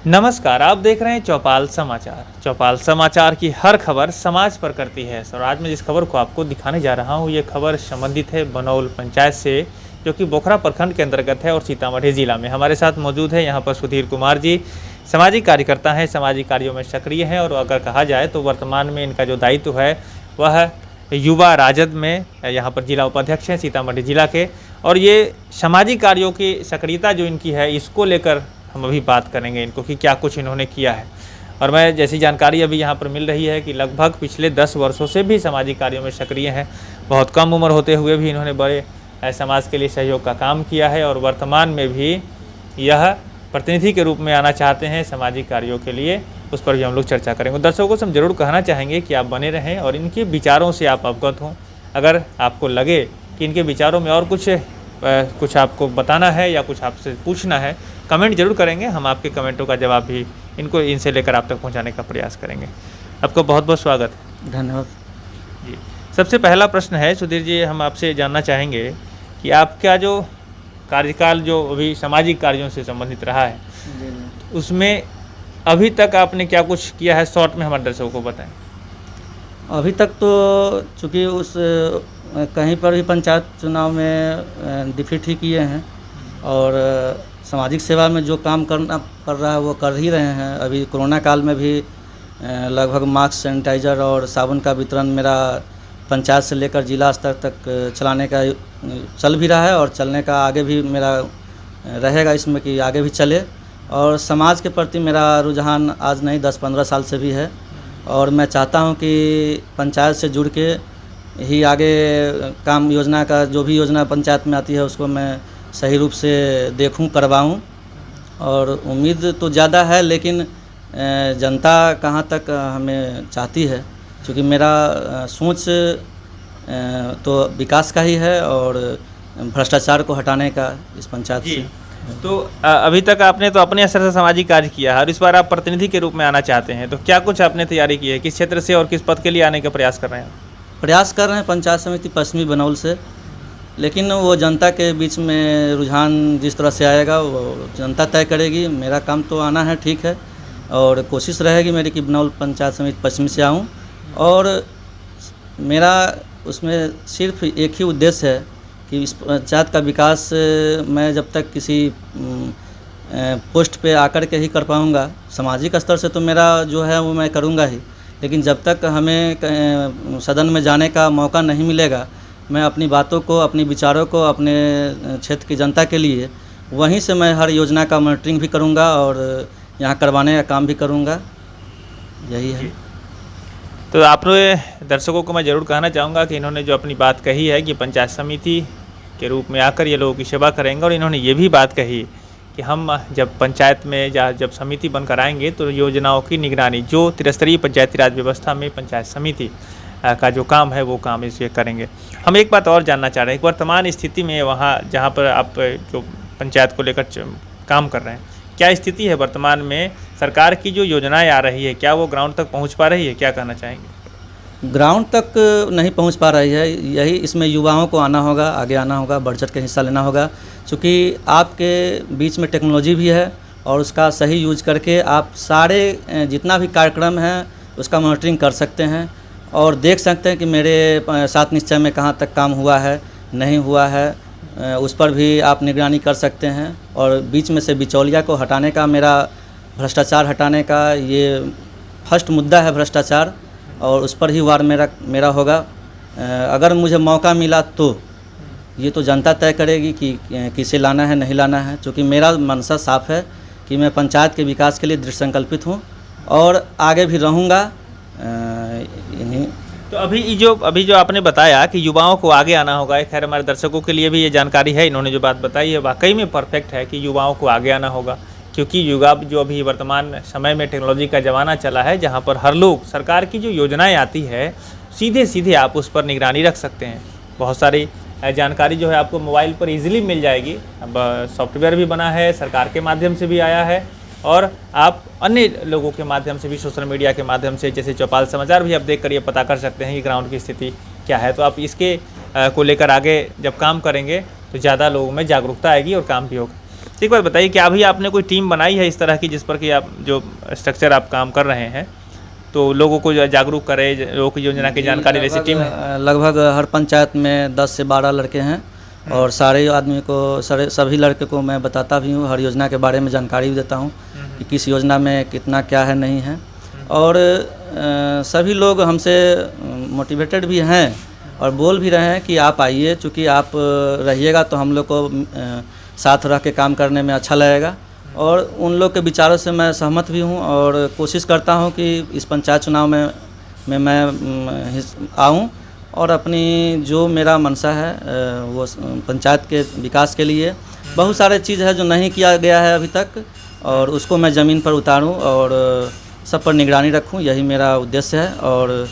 नमस्कार, आप देख रहे हैं चौपाल समाचार। चौपाल समाचार की हर खबर समाज पर करती है और आज मैं जिस खबर को आपको दिखाने जा रहा हूं, ये खबर संबंधित है बनौल पंचायत से, जो कि बोखरा प्रखंड के अंतर्गत है और सीतामढ़ी जिला में। हमारे साथ मौजूद है यहाँ पर सुधीर कुमार जी, सामाजिक कार्यकर्ता हैं, सामाजिक कार्यों में सक्रिय हैं और अगर कहा जाए तो वर्तमान में इनका जो दायित्व है वह युवा राजद में यहाँ पर जिला उपाध्यक्ष हैं सीतामढ़ी जिला के। और ये सामाजिक कार्यों की सक्रियता जो इनकी है, इसको लेकर हम अभी बात करेंगे इनको कि क्या कुछ इन्होंने किया है। और मैं जैसी जानकारी अभी यहाँ पर मिल रही है कि लगभग पिछले 10 वर्षों से भी सामाजिक कार्यों में सक्रिय हैं। बहुत कम उम्र होते हुए भी इन्होंने बड़े समाज के लिए सहयोग का काम किया है और वर्तमान में भी यह प्रतिनिधि के रूप में आना चाहते हैं सामाजिक कार्यों के लिए। उस पर भी हम लोग चर्चा करेंगे। दर्शकों से हम जरूर कहना चाहेंगे कि आप बने रहें और इनके विचारों से आप अवगत हों। अगर आपको लगे कि इनके विचारों में और कुछ आपको बताना है या कुछ आपसे पूछना है, कमेंट जरूर करेंगे। हम आपके कमेंटों का जवाब भी इनसे लेकर आप तक पहुंचाने का प्रयास करेंगे। आपको बहुत बहुत स्वागत है। धन्यवाद जी। सबसे पहला प्रश्न है सुधीर जी, हम आपसे जानना चाहेंगे कि आपका जो कार्यकाल जो अभी सामाजिक कार्यों से संबंधित रहा है, उसमें अभी तक आपने क्या कुछ किया है, शॉर्ट में हमारे दर्शकों को बताएं। अभी तक तो चूँकि उस कहीं पर भी पंचायत चुनाव में डिफीट ही किए हैं और सामाजिक सेवा में जो काम करना पड़ रहा है वो कर ही रहे हैं। अभी कोरोना काल में भी लगभग मास्क, सैनिटाइज़र और साबुन का वितरण मेरा पंचायत से लेकर जिला स्तर तक चलाने का चल भी रहा है और चलने का आगे भी मेरा रहेगा इसमें कि आगे भी चले। और समाज के प्रति मेरा रुझान आज नहीं 10-15 साल से भी है और मैं चाहता हूं कि पंचायत से जुड़ के ही आगे काम योजना का जो भी योजना पंचायत में आती है उसको मैं सही रूप से देखूं, करवाऊं। और उम्मीद तो ज़्यादा है लेकिन जनता कहां तक हमें चाहती है, क्योंकि मेरा सोच तो विकास का ही है और भ्रष्टाचार को हटाने का इस पंचायत से। तो अभी तक आपने तो अपने असर से सामाजिक कार्य किया है और इस बार आप प्रतिनिधि के रूप में आना चाहते हैं, तो क्या कुछ आपने तैयारी की है? किस क्षेत्र से और किस पद के लिए आने का प्रयास कर रहे हैं? प्रयास कर रहे हैं पंचायत समिति पश्चिमी बनौल से, लेकिन वो जनता के बीच में रुझान जिस तरह से आएगा वो जनता तय करेगी। मेरा काम तो आना है, ठीक है, और कोशिश रहेगी मेरी कि बनौल पंचायत समिति पश्चिमी से आऊँ। और मेरा उसमें सिर्फ एक ही उद्देश्य है कि इस पंचायत का विकास मैं जब तक किसी पोस्ट पे आकर के ही कर पाऊँगा। सामाजिक स्तर से तो मेरा जो है वो मैं करूँगा ही, लेकिन जब तक हमें सदन में जाने का मौका नहीं मिलेगा, मैं अपनी बातों को, अपनी विचारों को अपने क्षेत्र की जनता के लिए वहीं से मैं हर योजना का मॉनिटरिंग भी करूँगा और यहाँ करवाने का काम भी करूँगा। यही है। तो आपने दर्शकों को मैं ज़रूर कहना चाहूँगा कि इन्होंने जो अपनी बात कही है कि पंचायत समिति के रूप में आकर ये लोगों की सेवा करेंगे, और इन्होंने ये भी बात कही कि हम जब पंचायत में या जब समिति बनकर आएंगे तो योजनाओं की निगरानी जो त्रिस्तरीय पंचायती राज व्यवस्था में पंचायत समिति का जो काम है वो काम इसे करेंगे। हम एक बात और जानना चाह रहे हैं कि वर्तमान स्थिति में वहाँ जहाँ पर आप जो पंचायत को लेकर काम कर रहे हैं, क्या स्थिति है वर्तमान में? सरकार की जो योजनाएं आ रही है क्या वो ग्राउंड तक पहुंच पा रही है? क्या कहना चाहेंगे? ग्राउंड तक नहीं पहुंच पा रही है। यही इसमें युवाओं को आना होगा, आगे आना होगा, बढ़ चढ़ के हिस्सा लेना होगा, क्योंकि आपके बीच में टेक्नोलॉजी भी है और उसका सही यूज करके आप सारे जितना भी कार्यक्रम है उसका मॉनिटरिंग कर सकते हैं और देख सकते हैं कि मेरे 7 निश्चय में कहाँ तक काम हुआ है, नहीं हुआ है, उस पर भी आप निगरानी कर सकते हैं। और बीच में से बिचौलिया को हटाने का, मेरा भ्रष्टाचार हटाने का ये फर्स्ट मुद्दा है, भ्रष्टाचार, और उस पर ही वार मेरा होगा। अगर मुझे मौका मिला तो ये तो जनता तय करेगी कि किसे लाना है, नहीं लाना है, क्योंकि मेरा मनसा साफ है कि मैं पंचायत के विकास के लिए दृढ़ संकल्पित हूँ और आगे भी रहूँगा। तो अभी जो आपने बताया कि युवाओं को आगे आना होगा, खैर हमारे दर्शकों के लिए भी ये जानकारी है, इन्होंने जो बात बताई है वाकई में परफेक्ट है कि युवाओं को आगे आना होगा, क्योंकि युवा जो अभी वर्तमान समय में टेक्नोलॉजी का ज़माना चला है, जहाँ पर हर लोग सरकार की जो योजनाएं आती है सीधे आप उस पर निगरानी रख सकते हैं। बहुत सारी जानकारी जो है आपको मोबाइल पर ईजिली मिल जाएगी। अब सॉफ्टवेयर भी बना है, सरकार के माध्यम से भी आया है और आप अन्य लोगों के माध्यम से भी, सोशल मीडिया के माध्यम से, जैसे चौपाल समाचार भी आप देख कर ये पता कर सकते हैं कि ग्राउंड की स्थिति क्या है। तो आप इसके को लेकर आगे जब काम करेंगे तो ज़्यादा लोगों में जागरूकता आएगी और काम भी होगा। एक बात बताइए कि अभी आपने कोई टीम बनाई है इस तरह की जिस पर कि आप जो स्ट्रक्चर आप काम कर रहे हैं, तो लोगों को जो जागरूक करे, लोगों की योजना की जानकारी जैसी टीम है? लगभग हर पंचायत में 10 से 12 लड़के हैं और सारे आदमी को सभी लड़के को मैं बताता भी हूँ, हर योजना के बारे में जानकारी भी देता हूँ कि किस योजना में कितना क्या है नहीं है। और सभी लोग हमसे मोटिवेटेड भी हैं और बोल भी रहे हैं कि आप आइए, चूँकि आप रहिएगा तो हम लोग को साथ रह के काम करने में अच्छा लगेगा। और उन लोग के विचारों से मैं सहमत भी हूँ और कोशिश करता हूँ कि इस पंचायत चुनाव में मैं आऊँ और अपनी जो मेरा मनसा है वो पंचायत के विकास के लिए बहुत सारे चीज़ है जो नहीं किया गया है अभी तक, और उसको मैं ज़मीन पर उतारूँ और सब पर निगरानी रखूँ, यही मेरा उद्देश्य है। और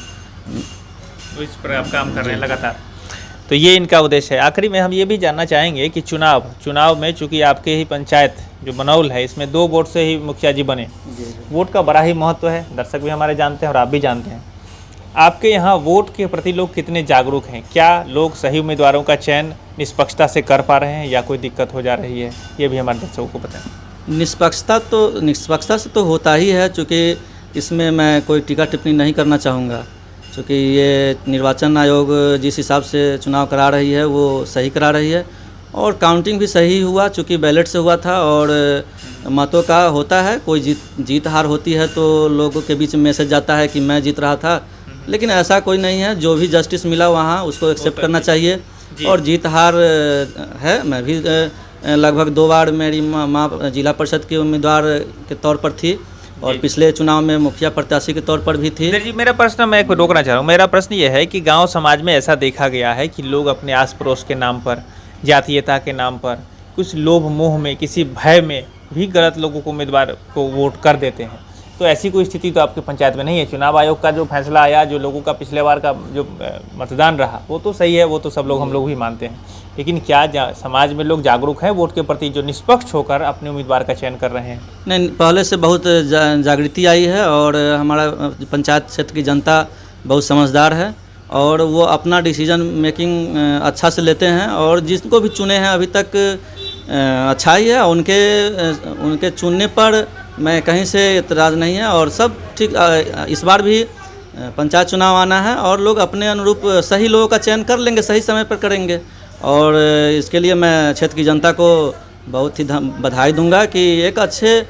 इस पर आप काम कर रहे हैं लगातार, तो ये इनका उद्देश्य है। आखिरी में हम ये भी जानना चाहेंगे कि चुनाव में चूँकि आपके ही पंचायत जो बनौल है इसमें 2 वोट से ही मुखिया जी बने, वोट का बड़ा ही महत्व है, दर्शक भी हमारे जानते हैं और आप भी जानते हैं। आपके यहाँ वोट के प्रति लोग कितने जागरूक हैं? क्या लोग सही उम्मीदवारों का चयन निष्पक्षता से कर पा रहे हैं या कोई दिक्कत हो जा रही है? ये भी हमारे दर्शकों को बताएं। निष्पक्षता से तो होता ही है, चूँकि इसमें मैं कोई टीका टिप्पणी नहीं करना चाहूँगा, क्योंकि ये निर्वाचन आयोग जिस हिसाब से चुनाव करा रही है वो सही करा रही है और काउंटिंग भी सही हुआ, चूँकि बैलेट से हुआ था और मतों का होता है, कोई जीत हार होती है तो लोगों के बीच में मैसेज जाता है कि मैं जीत रहा था, लेकिन ऐसा कोई नहीं है। जो भी जस्टिस मिला वहाँ उसको एक्सेप्ट करना चाहिए और जीत हार है। मैं भी लगभग 2 बार मेरी माँ जिला परिषद की उम्मीदवार के तौर पर थी और पिछले चुनाव में मुखिया प्रत्याशी के तौर पर भी थी। जी, मेरा प्रश्न मैं रोकना चाह रहा हूँ। मेरा प्रश्न ये है कि गांव समाज में ऐसा देखा गया है कि लोग अपने आस पड़ोस के नाम पर, जातीयता के नाम पर, कुछ लोभ मोह में, किसी भय में भी गलत लोगों को उम्मीदवार को वोट कर देते हैं। तो ऐसी कोई स्थिति तो आपकी पंचायत में नहीं है। चुनाव आयोग का जो फैसला आया, जो लोगों का पिछले बार का जो मतदान रहा वो तो सही है, वो तो सब लोग हम लोग भी मानते हैं, लेकिन क्या समाज में लोग जागरूक हैं वोट के प्रति, जो निष्पक्ष होकर अपने उम्मीदवार का चयन कर रहे हैं? नहीं, पहले से बहुत जागृति आई है और हमारा पंचायत क्षेत्र की जनता बहुत समझदार है और वो अपना डिसीजन मेकिंग अच्छा से लेते हैं और जिसको भी चुने हैं अभी तक अच्छा ही है। उनके चुनने पर मैं कहीं से इतराज़ नहीं है और सब ठीक। इस बार भी पंचायत चुनाव आना है और लोग अपने अनुरूप सही लोगों का चयन कर लेंगे, सही समय पर करेंगे और इसके लिए मैं क्षेत्र की जनता को बहुत ही बधाई दूंगा कि एक अच्छे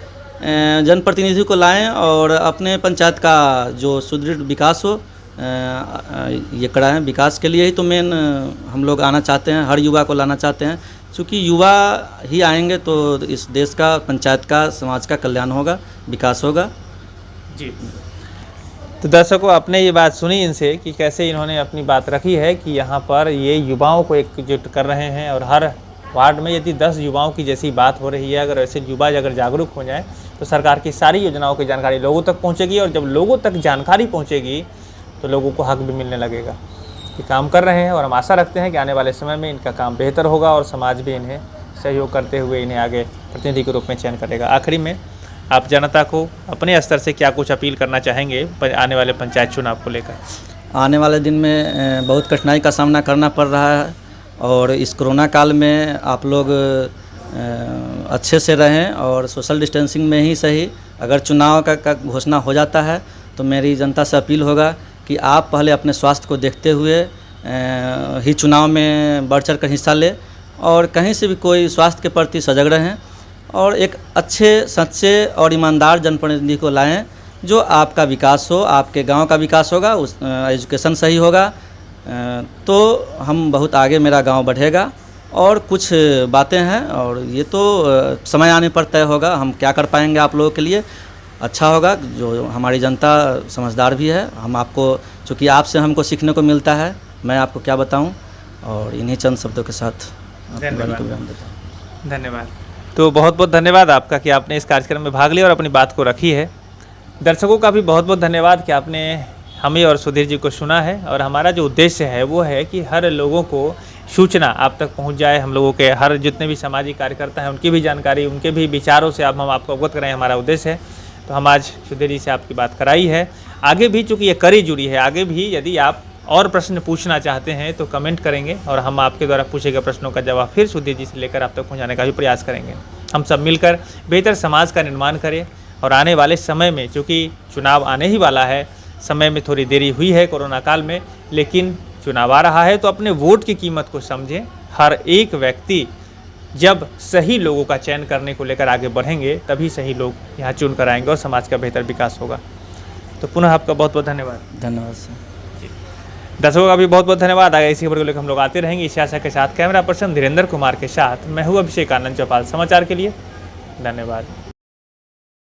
जनप्रतिनिधि को लाएं और अपने पंचायत का जो सुदृढ़ विकास हो ये कराएं। विकास के लिए ही तो मेन हम लोग आना चाहते हैं, हर युवा को लाना चाहते हैं, क्योंकि युवा ही आएंगे तो इस देश का, पंचायत का, समाज का कल्याण होगा, विकास होगा। जी, तो दर्शकों आपने ये बात सुनी इनसे कि कैसे इन्होंने अपनी बात रखी है कि यहाँ पर ये युवाओं को एकजुट कर रहे हैं और हर वार्ड में यदि 10 युवाओं की जैसी बात हो रही है, अगर ऐसे युवा अगर जागरूक हो जाए तो सरकार की सारी योजनाओं की जानकारी लोगों तक पहुँचेगी और जब लोगों तक जानकारी पहुँचेगी तो लोगों को हक भी मिलने लगेगा। ये काम कर रहे हैं और हम आशा रखते हैं कि आने वाले समय में इनका काम बेहतर होगा और समाज भी इन्हें सहयोग करते हुए इन्हें आगे प्रतिनिधि के रूप में चयन करेगा। आखिरी में आप जनता को अपने स्तर से क्या कुछ अपील करना चाहेंगे आने वाले पंचायत चुनाव को लेकर? आने वाले दिन में बहुत कठिनाई का सामना करना पड़ रहा है और इस कोरोना काल में आप लोग अच्छे से रहें और सोशल डिस्टेंसिंग में ही सही, अगर चुनाव का घोषणा हो जाता है तो मेरी जनता से अपील होगा कि आप पहले अपने स्वास्थ्य को देखते हुए ही चुनाव में बढ़ चढ़ कर हिस्सा ले और कहीं से भी कोई स्वास्थ्य के प्रति सजग रहें और एक अच्छे, सच्चे और ईमानदार जनप्रतिनिधि को लाएं जो आपका विकास हो, आपके गांव का विकास होगा, उस एजुकेशन सही होगा तो हम बहुत आगे, मेरा गांव बढ़ेगा। और कुछ बातें हैं और ये तो समय आने पर तय होगा, हम क्या कर पाएंगे आप लोगों के लिए अच्छा होगा। जो हमारी जनता समझदार भी है, हम आपको, चूँकि आपसे हमको सीखने को मिलता है, मैं आपको क्या बताऊं, और इन्हीं चंद शब्दों के साथ धन्यवाद। तो बहुत बहुत धन्यवाद आपका कि आपने इस कार्यक्रम में भाग लिया और अपनी बात को रखी है। दर्शकों का भी बहुत बहुत धन्यवाद कि आपने हमें और सुधीर जी को सुना है और हमारा जो उद्देश्य है वो है कि हर लोगों को सूचना आप तक पहुंच जाए। हम लोगों के हर जितने भी सामाजिक कार्यकर्ता हैं उनकी भी जानकारी, उनके भी विचारों से हम आपको अवगत कराएं, हमारा उद्देश्य है। तो हम आज सुधीर जी से आपकी बात कराई है। आगे भी चूँकि ये कड़ी जुड़ी है, आगे भी यदि आप और प्रश्न पूछना चाहते हैं तो कमेंट करेंगे और हम आपके द्वारा पूछे गए प्रश्नों का जवाब फिर सुधीर जी से लेकर आप तक पहुँचाने का भी प्रयास करेंगे। हम सब मिलकर बेहतर समाज का निर्माण करें और आने वाले समय में, चूँकि चुनाव आने ही वाला है, समय में थोड़ी देरी हुई है कोरोना काल में, लेकिन चुनाव आ रहा है तो अपने वोट की कीमत को समझें। हर एक व्यक्ति जब सही लोगों का चयन करने को लेकर आगे बढ़ेंगे तभी सही लोग यहाँ चुन कर आएंगे और समाज का बेहतर विकास होगा। तो पुनः आपका बहुत बहुत धन्यवाद। धन्यवाद सर। दर्शकों का भी बहुत बहुत धन्यवाद। आगे इसी खबर को लेकर हम लोग आते रहेंगे इसी आशा के साथ। कैमरा पर्सन धीरेन्द्र कुमार के साथ मैं हूँ अभिषेक आनंद, चौपाल समाचार के लिए। धन्यवाद।